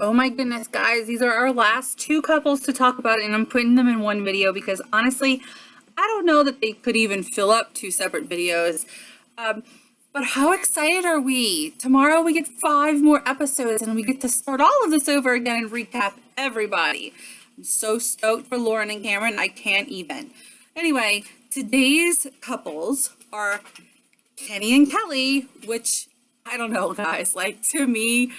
Oh my goodness, guys, these are our last two couples to talk about, and I'm putting them in one video because honestly, I don't know that they could even fill up two separate videos. Um, but how excited are we? Tomorrow we get 5 more episodes and we get to start all of this over again and recap everybody. I'm so stoked for Lauren and Cameron, I can't even. Anyway, today's couples are Kenny and Kelly, which I don't know, guys, like to me,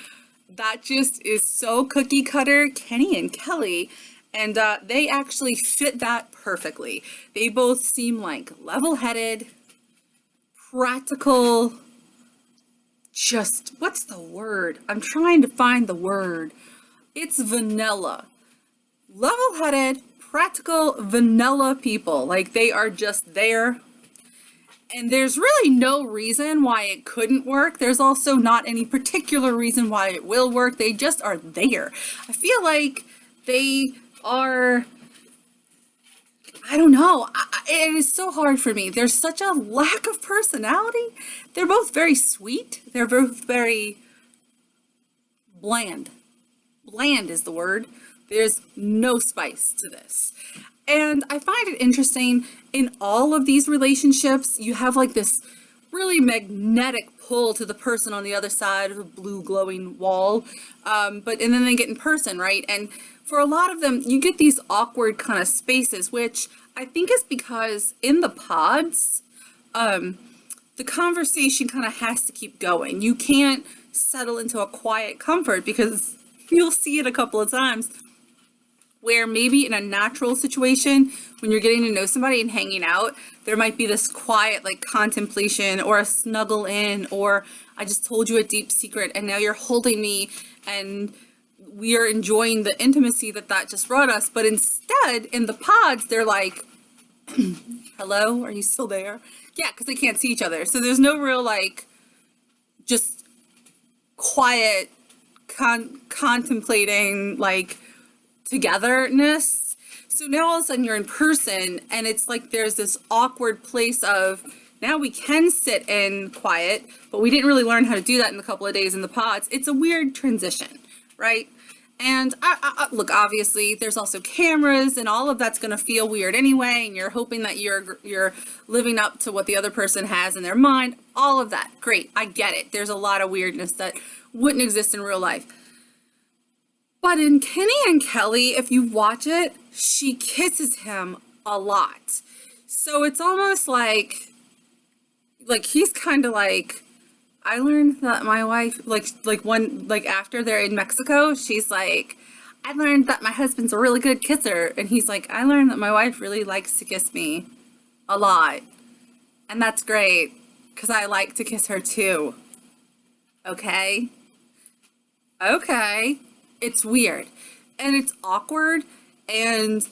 that just is so cookie cutter, Kenny and Kelly, and they actually fit that perfectly. They both seem like level-headed, practical, just, what's the word? I'm trying to find the word. It's vanilla. Level-headed, practical, vanilla people. Like, they are just there. And there's really no reason why it couldn't work. There's also not any particular reason why it will work. They just are there. I feel like they are, I don't know. It is so hard for me. There's such a lack of personality. They're both very sweet. They're both very bland. Bland is the word. There's no spice to this. And I find it interesting in all of these relationships, you have like this really magnetic pull to the person on the other side of a blue glowing wall. And then they get in person, right? And for a lot of them, you get these awkward kind of spaces, which I think is because in the pods, the conversation kind of has to keep going. You can't settle into a quiet comfort because you'll see it a couple of times where maybe in a natural situation, when you're getting to know somebody and hanging out, there might be this quiet like contemplation or a snuggle in, or I just told you a deep secret and now you're holding me and we are enjoying the intimacy that just brought us. But instead, in the pods, they're like, hello, are you still there? Yeah, because they can't see each other. So there's no real like just quiet contemplating like togetherness. So now all of a sudden you're in person and it's like there's this awkward place of now we can sit in quiet, but we didn't really learn how to do that in a couple of days in the pods. It's a weird transition, right? And look, obviously there's also cameras and all of that's going to feel weird anyway, and you're hoping that you're living up to what the other person has in their mind. All of that, great, I get it. There's a lot of weirdness that wouldn't exist in real life. But in Kenny and Kelly, if you watch it, she kisses him a lot. So it's almost like he's kind of like, I learned that my wife, after they're in Mexico, she's like, I learned that my husband's a really good kisser. And he's like, I learned that my wife really likes to kiss me a lot. And that's great, because I like to kiss her too. Okay? Okay. It's weird and it's awkward, and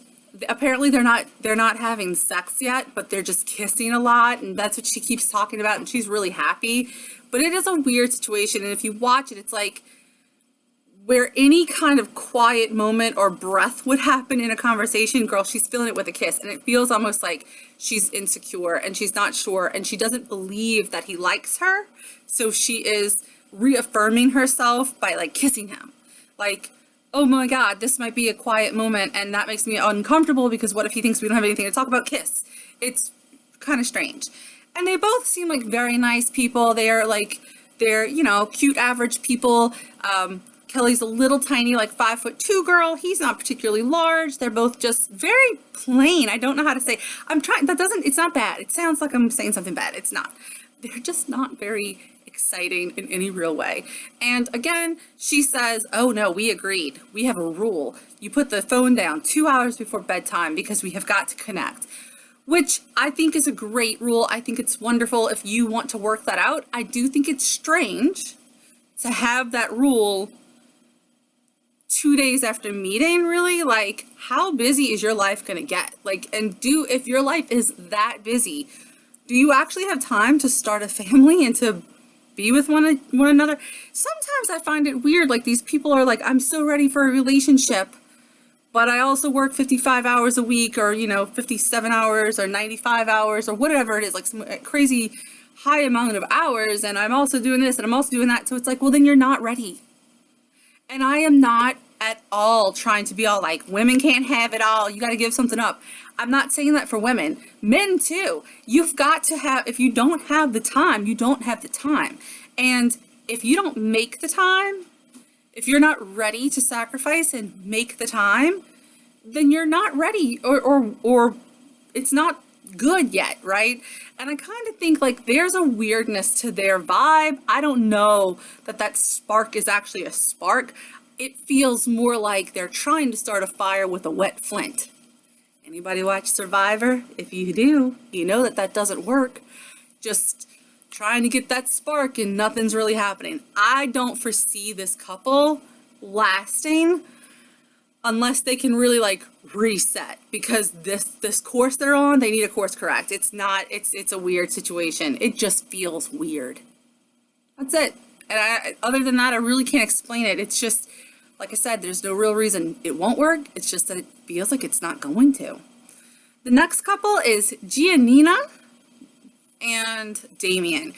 apparently they're not having sex yet, but they're just kissing a lot, and that's what she keeps talking about, and she's really happy. But it is a weird situation, and if you watch it, it's like where any kind of quiet moment or breath would happen in a conversation, girl, she's filling it with a kiss, and it feels almost like she's insecure and she's not sure and she doesn't believe that he likes her, so she is reaffirming herself by like kissing him. Like, oh my God, this might be a quiet moment and that makes me uncomfortable because what if he thinks we don't have anything to talk about? Kiss. It's kind of strange. And they both seem like very nice people. They're, cute average people. Kelly's a little tiny, like 5'2" girl. He's not particularly large. They're both just very plain. I don't know how to say. It's not bad. It sounds like I'm saying something bad. It's not. They're just not very exciting in any real way. And again, she says, oh no, we agreed. We have a rule. You put the phone down 2 hours before bedtime because we have got to connect, which I think is a great rule. I think it's wonderful if you want to work that out. I do think it's strange to have that rule 2 days after meeting, really. Like, how busy is your life gonna get? If your life is that busy, do you actually have time to start a family and to be with one another? Sometimes I find it weird, like these people are like, I'm so ready for a relationship, but I also work 55 hours a week, or 57 hours or 95 hours or whatever it is, like some crazy high amount of hours, and I'm also doing this and I'm also doing that. So it's like, well, then you're not ready. And I am not at all trying to be all like, women can't have it all. You got to give something up. I'm not saying that for women. Men too. You've got to have, if you don't have the time, you don't have the time. And if you don't make the time, if you're not ready to sacrifice and make the time, then you're not ready or it's not good yet, right? And I kind of think like there's a weirdness to their vibe. I don't know that that spark is actually a spark. It feels more like they're trying to start a fire with a wet flint. Anybody watch Survivor? If you do, you know that that doesn't work. Just trying to get that spark and nothing's really happening. I don't foresee this couple lasting unless they can really like reset, because this course they're on, they need a course correct. It's a weird situation. It just feels weird. That's it. And other than that, I really can't explain it. It's just, like I said, there's no real reason it won't work. It's just that it feels like it's not going to. The next couple is Giannina and Damien.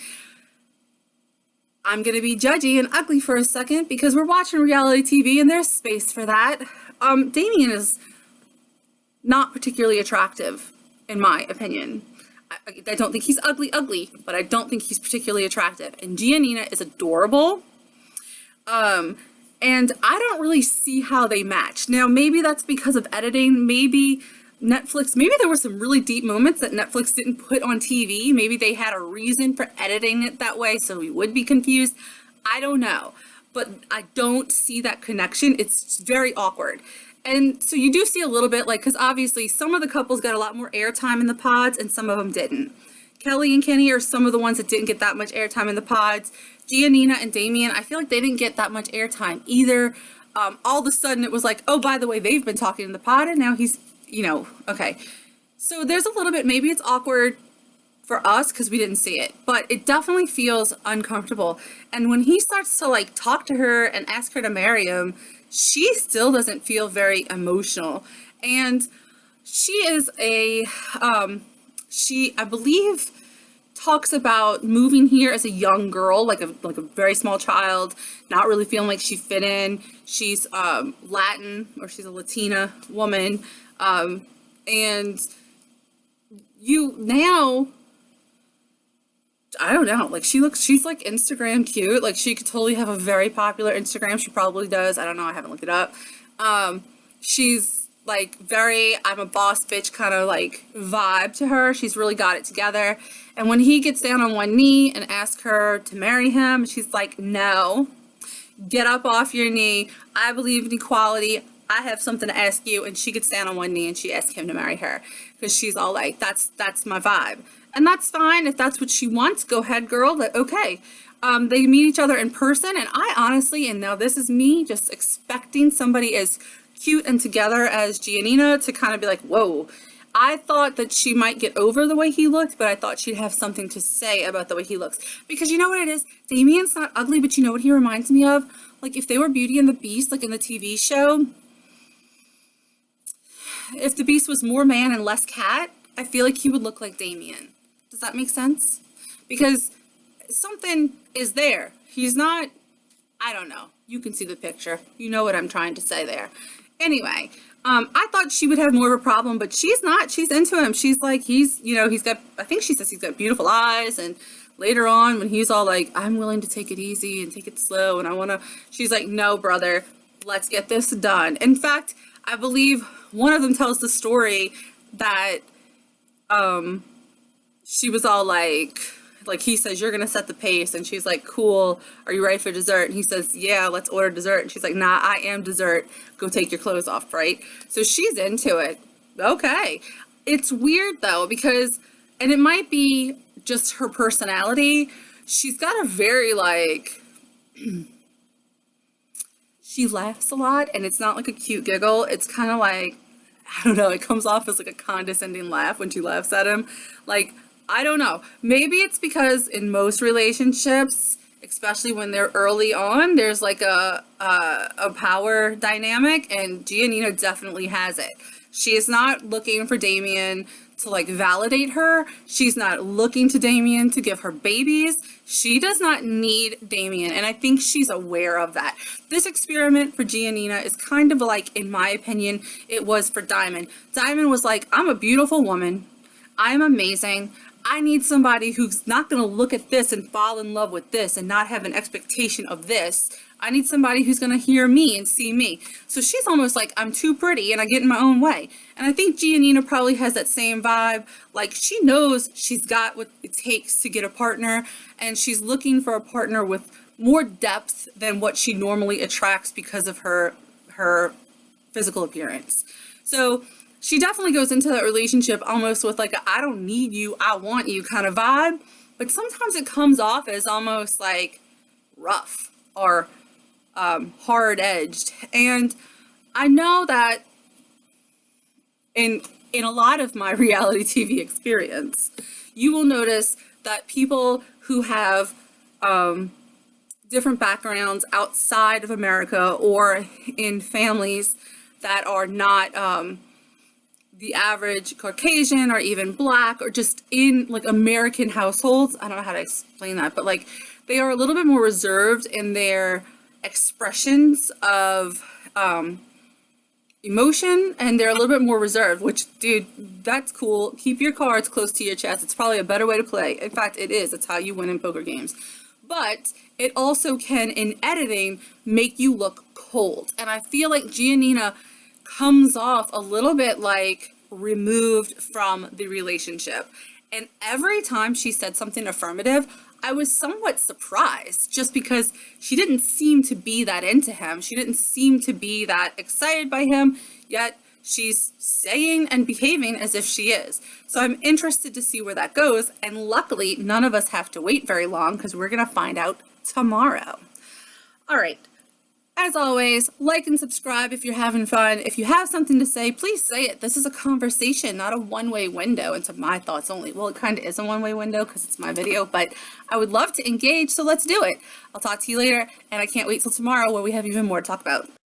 I'm going to be judgy and ugly for a second because we're watching reality TV and there's space for that. Damien is not particularly attractive, in my opinion. I don't think he's ugly, but I don't think he's particularly attractive. And Giannina is adorable. And I don't really see how they match. Now, maybe that's because of editing. Maybe Netflix, maybe there were some really deep moments that Netflix didn't put on TV. Maybe they had a reason for editing it that way so we would be confused. I don't know. But I don't see that connection. It's very awkward. And so you do see a little bit, like, because obviously some of the couples got a lot more airtime in the pods and some of them didn't. Kelly and Kenny are some of the ones that didn't get that much airtime in the pods. Giannina and Damian, I feel like they didn't get that much airtime either. All of a sudden it was like, oh, by the way, they've been talking in the pod and now he's, okay. So there's a little bit, maybe it's awkward for us because we didn't see it, but it definitely feels uncomfortable. And when he starts to like talk to her and ask her to marry him, she still doesn't feel very emotional. And she is I believe talks about moving here as a young girl, like a very small child, not really feeling like she fit in. She's Latin, or she's a Latina woman. And you now, I don't know, like she's like Instagram cute. Like she could totally have a very popular Instagram. She probably does. I don't know. I haven't looked it up. She's like very, I'm a boss bitch kind of like vibe to her. She's really got it together. And when he gets down on one knee and asks her to marry him, she's like, no, get up off your knee. I believe in equality. I have something to ask you. And she gets down on one knee and she asks him to marry her because she's all like, that's my vibe. And that's fine. If that's what she wants, go ahead, girl. But okay. They meet each other in person. And I honestly, and now this is me just expecting somebody as cute and together as Giannina to kind of be like, whoa. I thought that she might get over the way he looked, but I thought she'd have something to say about the way he looks. Because you know what it is? Damien's not ugly, but you know what he reminds me of? Like if they were Beauty and the Beast, like in the TV show, if the Beast was more man and less cat, I feel like he would look like Damien. Does that make sense? Because something is there. He's not, I don't know. You can see the picture. You know what I'm trying to say there. Anyway, I thought she would have more of a problem, but she's not. She's into him. She's like, he's got, I think she says he's got beautiful eyes. And later on when he's all like, I'm willing to take it easy and take it slow. And she's like, no, brother, let's get this done. In fact, I believe one of them tells the story that, she was all like he says, you're going to set the pace. And she's like, cool. Are you ready for dessert? And he says, yeah, let's order dessert. And she's like, nah, I am dessert. Go take your clothes off, right? So she's into it. Okay. It's weird though, because, and it might be just her personality. She's got a very like, she laughs a lot and it's not like a cute giggle. It's kind of like, I don't know, it comes off as like a condescending laugh when she laughs at him. Like, I don't know. Maybe it's because in most relationships, especially when they're early on, there's like a power dynamic, and Giannina definitely has it. She is not looking for Damien to like validate her. She's not looking to Damien to give her babies. She does not need Damien, and I think she's aware of that. This experiment for Giannina is kind of like, in my opinion, it was for Diamond. Diamond was like, I'm a beautiful woman. I'm amazing. I need somebody who's not going to look at this and fall in love with this and not have an expectation of this. I need somebody who's going to hear me and see me. So she's almost like, I'm too pretty and I get in my own way. And I think Giannina probably has that same vibe. Like, she knows she's got what it takes to get a partner, and she's looking for a partner with more depth than what she normally attracts because of her physical appearance. So she definitely goes into that relationship almost with like a, I don't need you, I want you kind of vibe. But sometimes it comes off as almost like rough or hard-edged. And I know that in a lot of my reality TV experience, you will notice that people who have different backgrounds outside of America or in families that are not the average Caucasian or even Black, or just in like American households. I don't know how to explain that, but like they are a little bit more reserved in their expressions of emotion, and they're a little bit more reserved, which, dude, that's cool. Keep your cards close to your chest. It's probably a better way to play. In fact, it is. It's how you win in poker games. But it also can, in editing, make you look cold. And I feel like Giannina comes off a little bit like removed from the relationship. And every time she said something affirmative, I was somewhat surprised, just because she didn't seem to be that into him. She didn't seem to be that excited by him, yet she's saying and behaving as if she is. So I'm interested to see where that goes. And luckily, none of us have to wait very long, because we're going to find out tomorrow. All right. As always, like and subscribe if you're having fun. If you have something to say, please say it. This is a conversation, not a one-way window into my thoughts only. Well, it kind of is a one-way window because it's my video, but I would love to engage, so let's do it. I'll talk to you later, and I can't wait till tomorrow where we have even more to talk about.